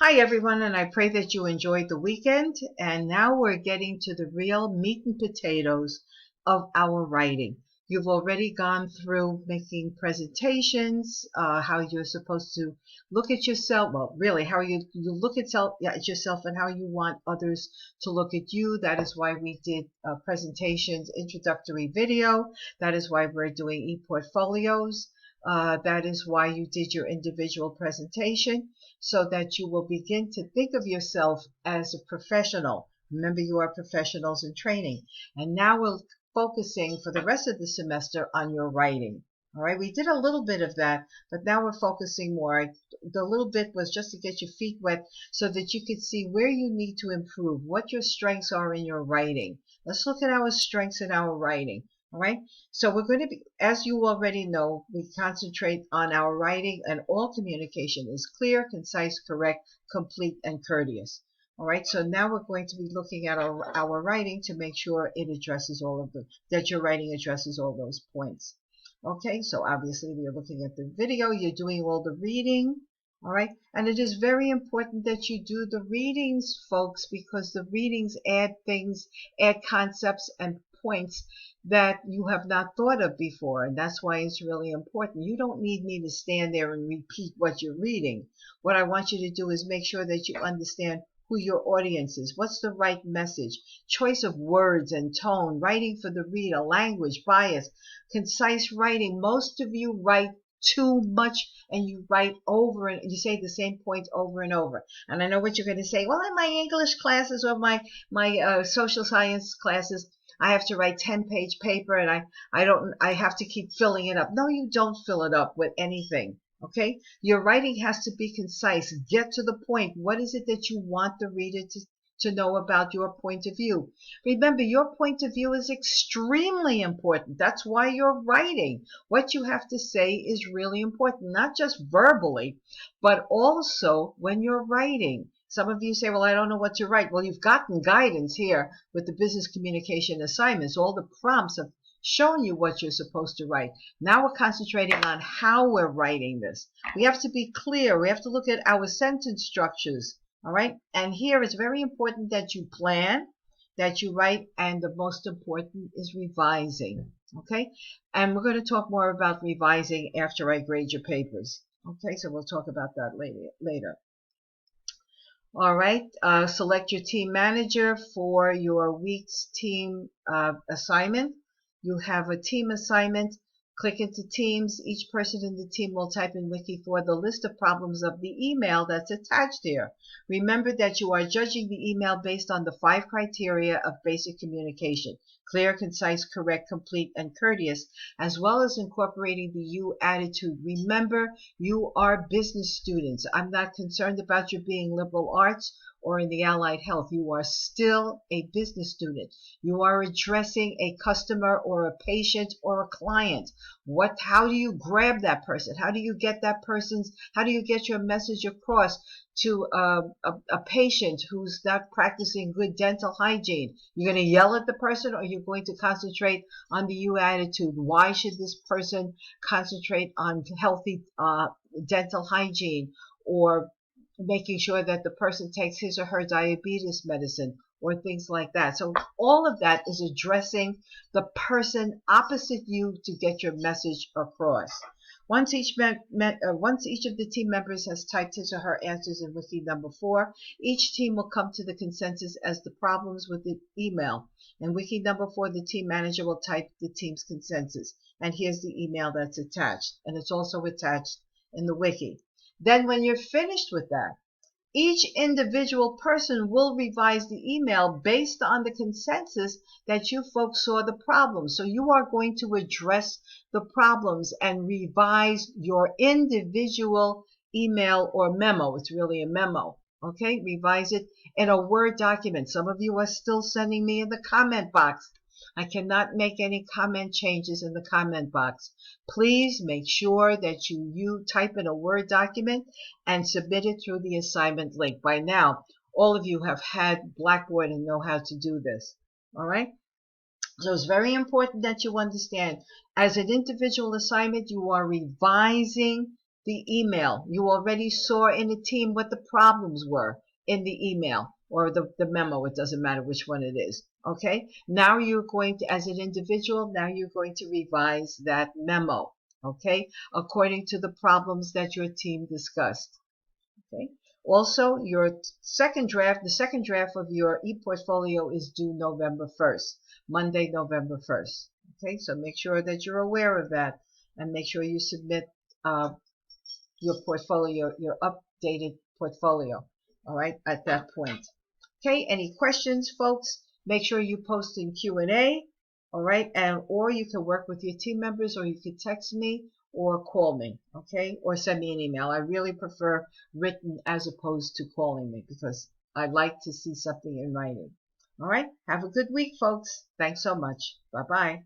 Hi everyone, and I pray that you enjoyed the weekend. And now we're getting to the real meat and potatoes of our writing. You've already gone through making presentations, how you're supposed to look at yourself. Well, really, how you look at yourself and how you want others to look at you. That is why we did presentations, introductory video. That is why we're doing e-portfolios. That is why you did your individual presentation, so that you will begin to think of yourself as a professional. Remember, you are professionals in training. And now we're focusing for the rest of the semester on your writing. All right, we did a little bit of that, but now we're focusing more. The little bit was just to get your feet wet so that you could see where you need to improve, what your strengths are in your writing. Let's look at our strengths in our writing. All right, so we're going to be, as you already know, we concentrate on our writing, and all communication is clear, concise, correct, complete, and courteous. All right, so now we're going to be looking at our writing to make sure it addresses that your writing addresses all those points. Okay, so obviously you're looking at the video, you're doing all the reading. All right, and it is very important that you do the readings, folks, because the readings add things, add concepts and points that you have not thought of before, and that's why it's really important. You don't need me to stand there and repeat what you're reading. What I want you to do is make sure that you understand who your audience is, what's the right message, choice of words and tone, writing for the reader, language, bias, concise writing. Most of you write too much, and you write over, and you say the same points over and over. And I know what you're going to say. Well, in my English classes or my social science classes, I have to write 10-page paper, and I have to keep filling it up. No, you don't fill it up with anything. Okay? Your writing has to be concise. Get to the point. What is it that you want the reader to know about your point of view? Remember, your point of view is extremely important. That's why you're writing. What you have to say is really important, not just verbally, but also when you're writing. Some of you say, well, I don't know what to write. Well, you've gotten guidance here with the business communication assignments. All the prompts have shown you what you're supposed to write. Now we're concentrating on how we're writing this. We have to be clear. We have to look at our sentence structures. All right. And here it's very important that you plan, that you write, and the most important is revising. Okay. And we're going to talk more about revising after I grade your papers. Okay. So we'll talk about that later. All right, select your team manager for your week's team assignment. You have a team assignment. Click into Teams. Each person in the team will type in Wiki4 the list of problems of the email that's attached here. Remember that you are judging the email based on the 5 criteria of basic communication: clear, concise, correct, complete, and courteous, as well as incorporating the you attitude. Remember, you are business students. I'm not concerned about you being liberal arts or in the allied health. You are still a business student. You are addressing a customer or a patient or a client. How do you grab that person? How do you get your message across to a patient who's not practicing good dental hygiene? You're going to yell at the person, or you're going to concentrate on the you attitude. Why should this person concentrate on healthy dental hygiene, or making sure that the person takes his or her diabetes medicine, or things like that? So all of that is addressing the person opposite you to get your message across. Once each of the team members has typed his or her answers in Wiki number 4, each team will come to the consensus as the problems with the email. In Wiki number 4, the team manager will type the team's consensus. And here's the email that's attached. And it's also attached in the Wiki. Then when you're finished with that, each individual person will revise the email based on the consensus that you folks saw the problem. So you are going to address the problems and revise your individual email or memo. It's really a memo. Okay, revise it in a Word document. Some of you are still sending me in the comment box. I cannot make any comment changes in the comment box. Please make sure that you type in a Word document and submit it through the assignment link. By now, all of you have had Blackboard and know how to do this. All right? So it's very important that you understand, as an individual assignment, you are revising the email. You already saw in the team what the problems were in the email or the memo. It doesn't matter which one it is. Okay. Now you're going to, as an individual, now you're going to revise that memo. Okay. According to the problems that your team discussed. Okay. Also, your second draft, the second draft of your e-portfolio is due November 1st, Monday, November 1st. Okay, so make sure that you're aware of that and make sure you submit your portfolio, your updated portfolio, all right, at that point. Okay, any questions, folks? Make sure you post in Q&A, all right, and or you can work with your team members, or you can text me or call me, okay, or send me an email. I really prefer written as opposed to calling me because I like to see something in writing. All right, have a good week, folks. Thanks so much. Bye-bye.